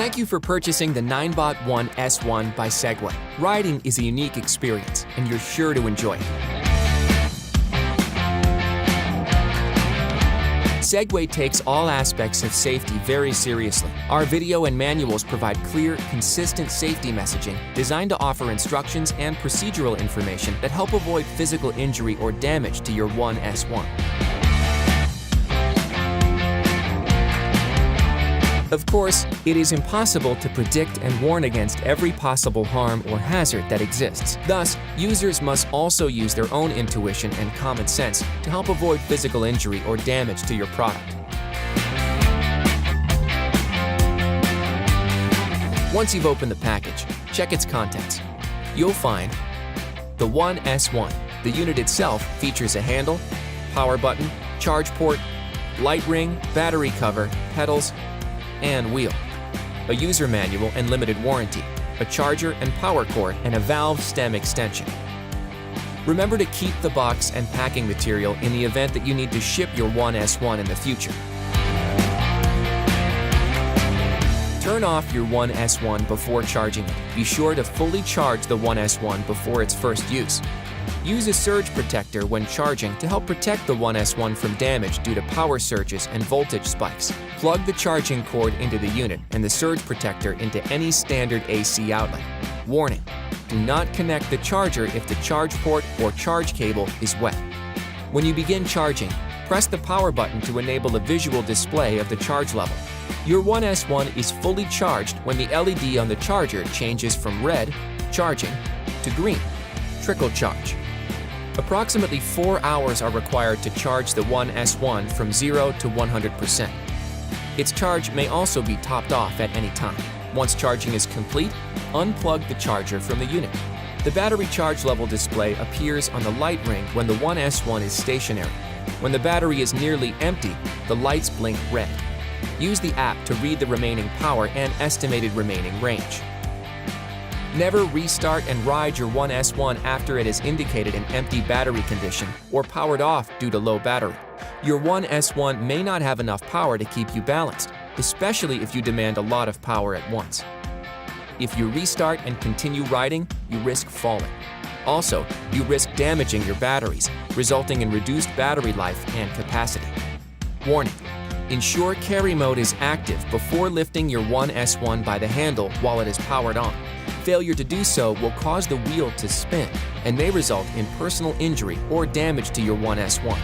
Thank you for purchasing the Ninebot 1 S1 by Segway. Riding is a unique experience, and you're sure to enjoy it. Segway takes all aspects of safety very seriously. Our video and manuals provide clear, consistent safety messaging designed to offer instructions and procedural information that help avoid physical injury or damage to your 1S1. Of course, it is impossible to predict and warn against every possible harm or hazard that exists. Thus, users must also use their own intuition and common sense to help avoid physical injury or damage to your product. Once you've opened the package, check its contents. You'll find the 1S1. The unit itself features a handle, power button, charge port, light ring, battery cover, pedals, and wheel, a user manual and limited warranty, a charger and power cord, and a valve stem extension. Remember to keep the box and packing material in the event that you need to ship your 1S1 in the future. Turn off your 1S1 before charging it. Be sure to fully charge the 1S1 before its first use. Use a surge protector when charging to help protect the 1S1 from damage due to power surges and voltage spikes. Plug the charging cord into the unit and the surge protector into any standard AC outlet. Warning: do not connect the charger if the charge port or charge cable is wet. When you begin charging, press the power button to enable a visual display of the charge level. Your 1S1 is fully charged when the LED on the charger changes from red, charging, to green, trickle charge. Approximately 4 hours are required to charge the 1S1 from 0 to 100%. Its charge may also be topped off at any time. Once charging is complete, unplug the charger from the unit. The battery charge level display appears on the light ring when the 1S1 is stationary. When the battery is nearly empty, the lights blink red. Use the app to read the remaining power and estimated remaining range. Never restart and ride your 1S1 after it is indicated in empty battery condition or powered off due to low battery. Your 1S1 may not have enough power to keep you balanced, especially if you demand a lot of power at once. If you restart and continue riding, you risk falling. Also, you risk damaging your batteries, resulting in reduced battery life and capacity. Warning: ensure carry mode is active before lifting your 1S1 by the handle while it is powered on. Failure to do so will cause the wheel to spin and may result in personal injury or damage to your 1S1.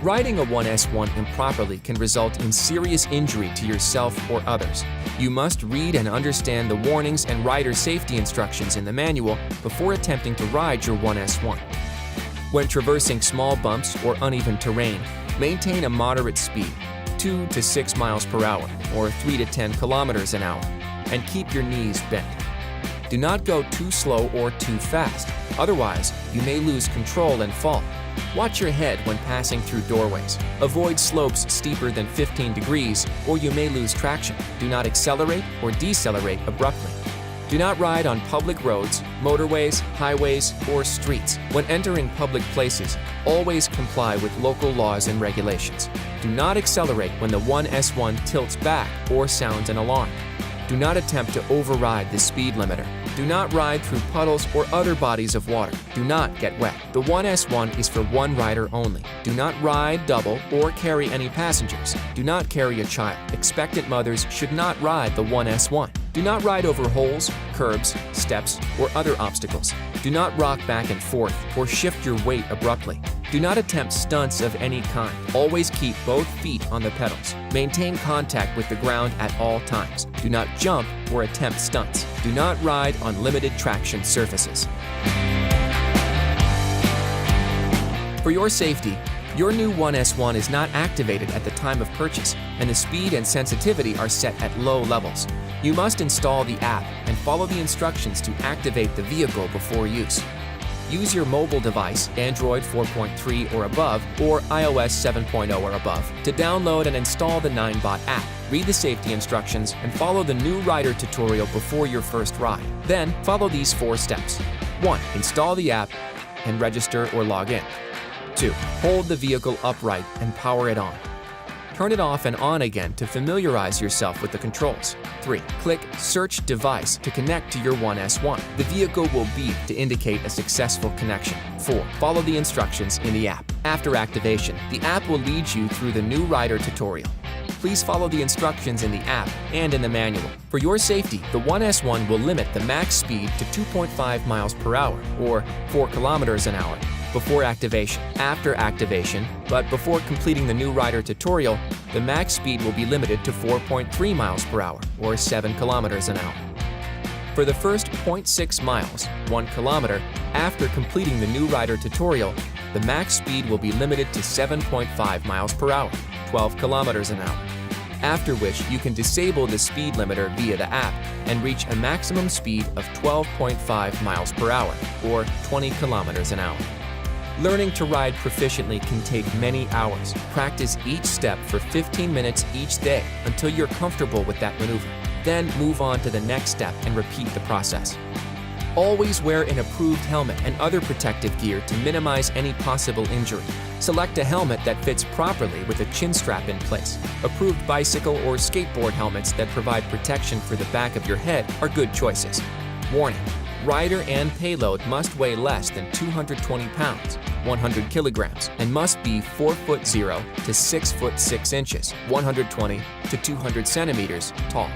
Riding a 1S1 improperly can result in serious injury to yourself or others. You must read and understand the warnings and rider safety instructions in the manual before attempting to ride your 1S1. When traversing small bumps or uneven terrain, maintain a moderate speed, 2 to 6 miles per hour or 3 to 10 kilometers an hour, and keep your knees bent. Do not go too slow or too fast, otherwise you may lose control and fall. Watch your head when passing through doorways. Avoid slopes steeper than 15 degrees or you may lose traction. Do not accelerate or decelerate abruptly. Do not ride on public roads, motorways, highways, or streets. When entering public places, always comply with local laws and regulations. Do not accelerate when the 1S1 tilts back or sounds an alarm. Do not attempt to override the speed limiter. Do not ride through puddles or other bodies of water. Do not get wet. The 1S1 is for one rider only. Do not ride, double, or carry any passengers. Do not carry a child. Expectant mothers should not ride the 1S1. Do not ride over holes, curbs, steps, or other obstacles. Do not rock back and forth or shift your weight abruptly. Do not attempt stunts of any kind. Always keep both feet on the pedals. Maintain contact with the ground at all times. Do not jump or attempt stunts. Do not ride on limited traction surfaces. For your safety, your new 1S1 is not activated at the time of purchase, and the speed and sensitivity are set at low levels. You must install the app and follow the instructions to activate the vehicle before use. Use your mobile device, Android 4.3 or above, or iOS 7.0 or above, to download and install the Ninebot app. Read the safety instructions and follow the new rider tutorial before your first ride. Then, follow these 4 steps. 1. Install the app and register or log in. 2. Hold the vehicle upright and power it on. Turn it off and on again to familiarize yourself with the controls. 3. Click Search Device to connect to your 1S1. The vehicle will beep to indicate a successful connection. 4. Follow the instructions in the app. After activation, the app will lead you through the new rider tutorial. Please follow the instructions in the app and in the manual. For your safety, the 1S1 will limit the max speed to 2.5 miles per hour, or 4 kilometers an hour, before activation. After activation, but before completing the new rider tutorial, the max speed will be limited to 4.3 miles per hour, or 7 kilometers an hour. For the first 0.6 miles, 1 kilometer, after completing the new rider tutorial, the max speed will be limited to 7.5 miles per hour, 12 kilometers an hour, after which you can disable the speed limiter via the app and reach a maximum speed of 12.5 miles per hour, or 20 kilometers an hour. Learning to ride proficiently can take many hours. Practice each step for 15 minutes each day until you're comfortable with that maneuver. Then move on to the next step and repeat the process. Always wear an approved helmet and other protective gear to minimize any possible injury. Select a helmet that fits properly with a chin strap in place. Approved bicycle or skateboard helmets that provide protection for the back of your head are good choices. Warning: rider and payload must weigh less than 220 pounds, 100 kilograms, and must be 4 foot 0 to 6 foot 6 inches, 120 to 200 centimeters tall.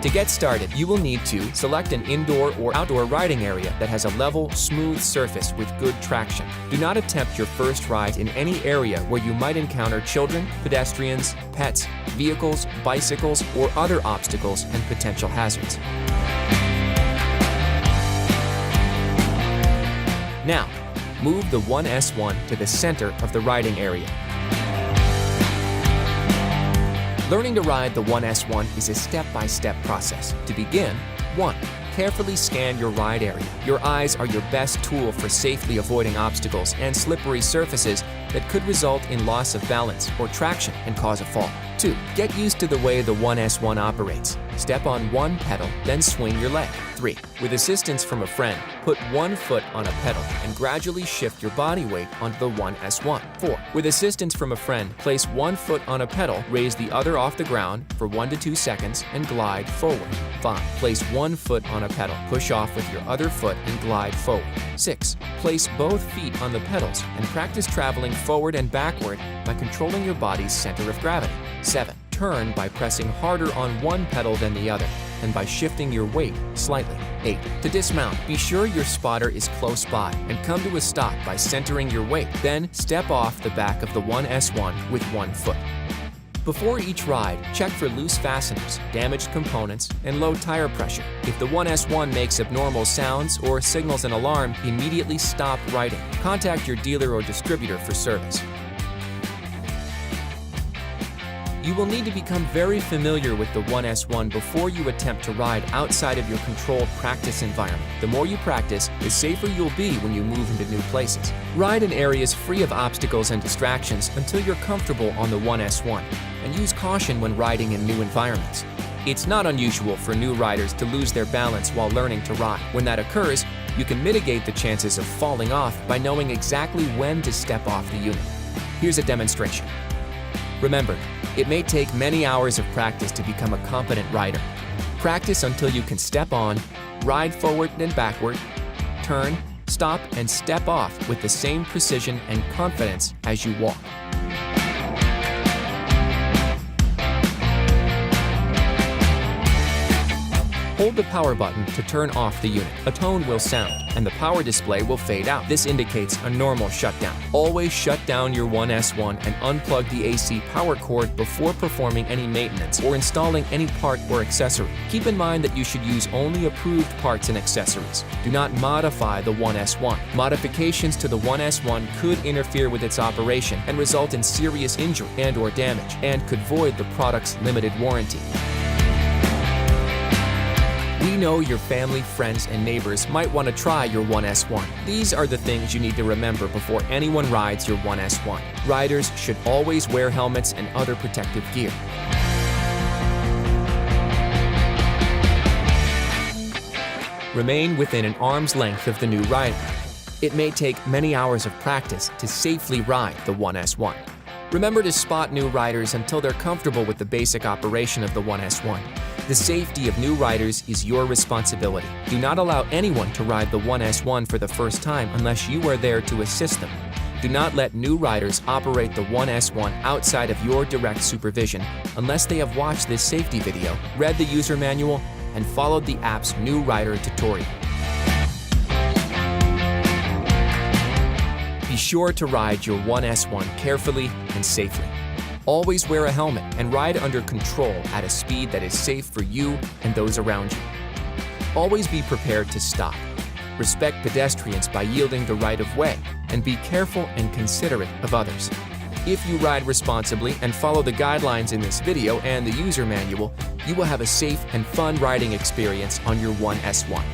To get started, you will need to select an indoor or outdoor riding area that has a level, smooth surface with good traction. Do not attempt your first ride in any area where you might encounter children, pedestrians, pets, vehicles, bicycles, or other obstacles and potential hazards. Now, move the 1S1 to the center of the riding area. Learning to ride the 1S1 is a step-by-step process. To begin, 1. Carefully scan your ride area. Your eyes are your best tool for safely avoiding obstacles and slippery surfaces that could result in loss of balance or traction and cause a fall. 2. Get used to the way the 1S1 operates. Step on one pedal, then swing your leg. 3. With assistance from a friend, put one foot on a pedal and gradually shift your body weight onto the 1S1. 4. With assistance from a friend, place one foot on a pedal, raise the other off the ground for 1 to 2 seconds, and glide forward. 5. Place one foot on a pedal, push off with your other foot and glide forward. 6. Place both feet on the pedals and practice traveling forward and backward by controlling your body's center of gravity. 7. Turn by pressing harder on one pedal than the other and by shifting your weight slightly. 8. To dismount, be sure your spotter is close by and come to a stop by centering your weight. Then step off the back of the 1S1 with one foot. Before each ride, check for loose fasteners, damaged components, and low tire pressure. If the 1S1 makes abnormal sounds or signals an alarm, immediately stop riding. Contact your dealer or distributor for service. You will need to become very familiar with the 1S1 before you attempt to ride outside of your controlled practice environment. The more you practice, the safer you'll be when you move into new places. Ride in areas free of obstacles and distractions until you're comfortable on the 1S1, and use caution when riding in new environments. It's not unusual for new riders to lose their balance while learning to ride. When that occurs, you can mitigate the chances of falling off by knowing exactly when to step off the unit. Here's a demonstration. Remember, it may take many hours of practice to become a competent rider. Practice until you can step on, ride forward and backward, turn, stop, and step off with the same precision and confidence as you walk. Hold the power button to turn off the unit. A tone will sound, and the power display will fade out. This indicates a normal shutdown. Always shut down your 1S1 and unplug the AC power cord before performing any maintenance or installing any part or accessory. Keep in mind that you should use only approved parts and accessories. Do not modify the 1S1. Modifications to the 1S1 could interfere with its operation and result in serious injury and/or damage, and could void the product's limited warranty. We know your family, friends, and neighbors might want to try your 1S1. These are the things you need to remember before anyone rides your 1S1. Riders should always wear helmets and other protective gear. Remain within an arm's length of the new rider. It may take many hours of practice to safely ride the 1S1. Remember to spot new riders until they're comfortable with the basic operation of the 1S1. The safety of new riders is your responsibility. Do not allow anyone to ride the 1S1 for the first time unless you are there to assist them. Do not let new riders operate the 1S1 outside of your direct supervision unless they have watched this safety video, read the user manual, and followed the app's new rider tutorial. Be sure to ride your 1S1 carefully and safely. Always wear a helmet and ride under control at a speed that is safe for you and those around you. Always be prepared to stop. Respect pedestrians by yielding the right of way, and be careful and considerate of others. If you ride responsibly and follow the guidelines in this video and the user manual, you will have a safe and fun riding experience on your 1S1.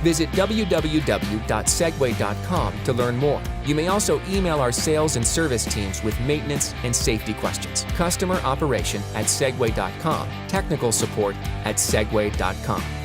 Visit www.segway.com to learn more. You may also email our sales and service teams with maintenance and safety questions. Customer operation at segway.com, technical support at segway.com.